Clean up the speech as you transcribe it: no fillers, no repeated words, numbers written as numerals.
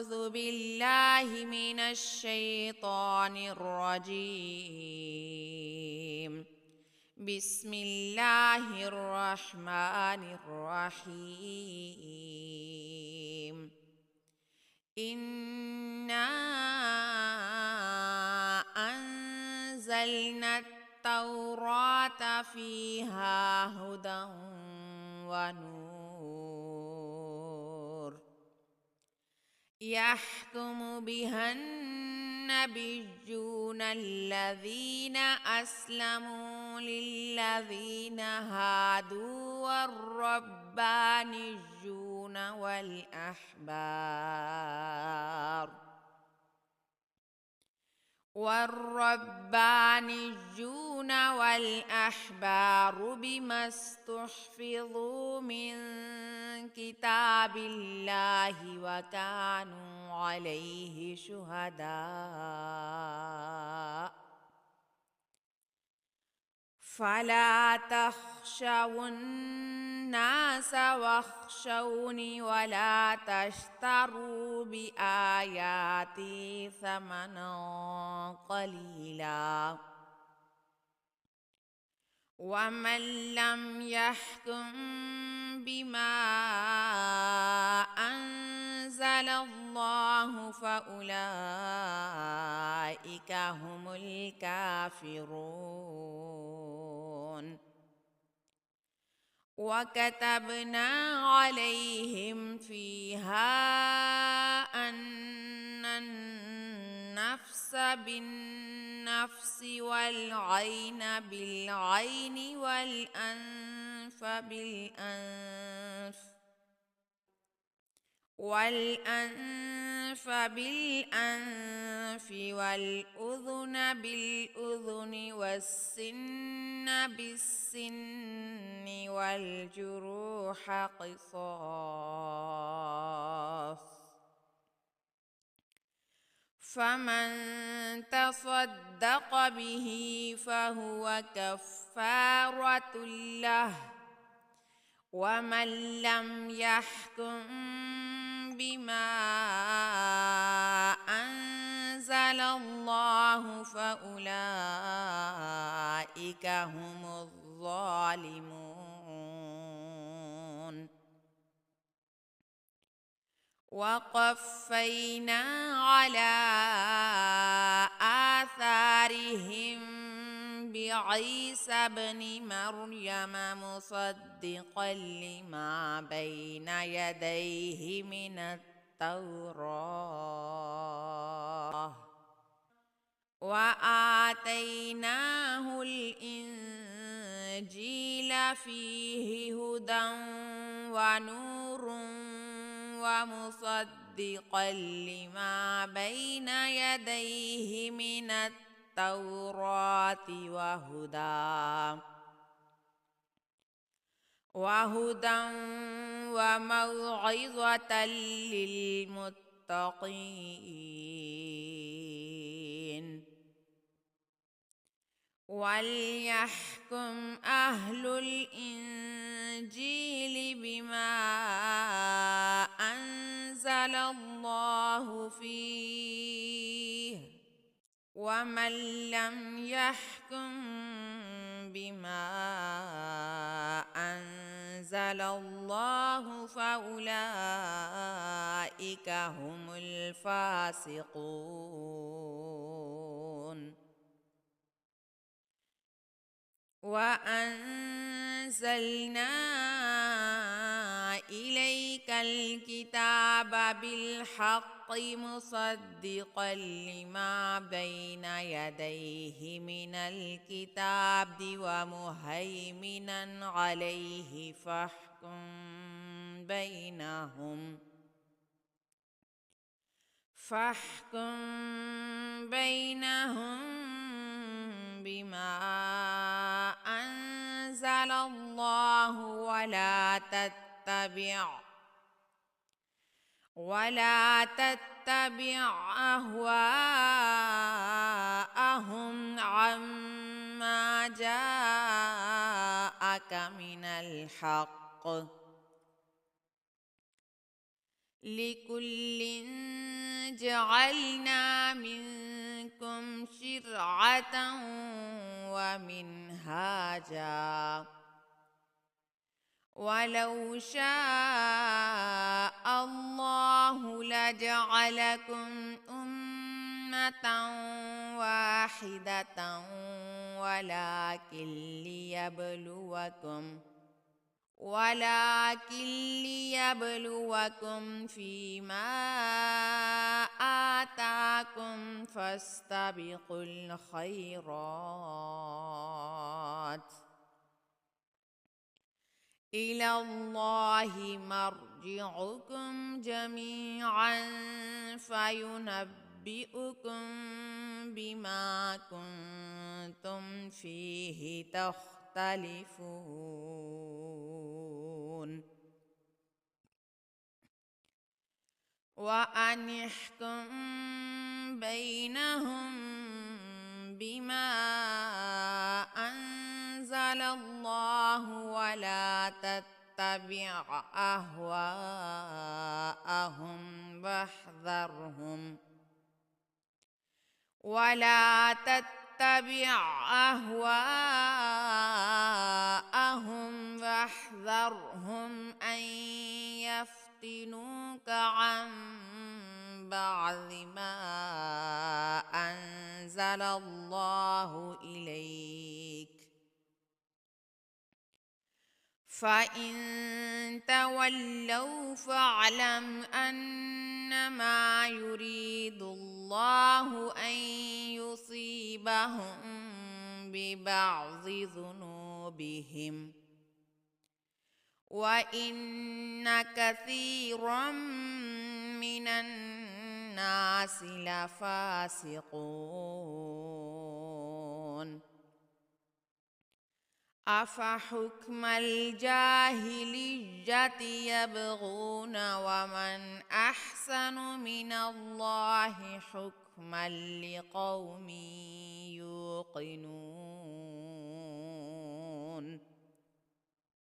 أعوذ بالله من الشيطان الرجيم. بسم الله الرحمن الرحيم. إنا أنزلنا التوراة فيها هدى ونور يحكم بها النبيون الذين أسلموا للذين هادوا والربانيون والأحبار بما استحفظوا من كتاب الله وكانوا عليه شهداء فلا تخشوا الناس واخشوني ولا تشتروا بآياتي ثمنا قليلا ومن لم يحكم بما أنزل الله فأولئك هم الكافرون. وكتبنا عليهم فيها أن النفس بالنفس والعين بالعين والأنف بالأنف والأذن بالأذن والسن بالسن والجروح قصاص فمن تصدق به فهو كفارة له ومن لم يحكم بما أنزل الله فأولئك هم الظالمون. وقفينا على آثارهم بعيسى ابن مريم مصدقا لما بين يديه من التوراة وآتيناه الإنجيل فيه هدى ونور ومصدقا لما بين يديه من التوراة وهدى وموعظة للمتقين. وليحكم أهل الإنجيل بما أنزل الله فيه ومن لم يحكم بما أنزل الله فأولئك هم الفاسقون. وأنزلنا إليك الكتاب بالحق مصدقا لما بين يديه من الكتاب ومهيمنا عليه فاحكم بينهم بما أنزل الله ولا تتبع أهواءهم عما جاءك من الحق لكل جعلنا منكم شرعة ومنهاجا ولو شاء الله لجعلكم أمة واحدة ولكن ليبلوكم فيما آتاكم فاستبقوا الخيرات إلى الله مرجعكم جميعا فينبئكم بما كنتم فيه تختلفون وأن يحكم بينهم بما أنزل الله ولا تتبع أهواءهم واحذرهم أن يفتنوك عن بعض ما أنزل الله إليك فإن تولوا فاعلم أنما يريد الله أن يصيبهم ببعض ذنوبهم وإن كثيرا من الناس لفاسقون أفحكم الجاهلية يبغون ومن أحسن من الله حكما لقوم يوقنون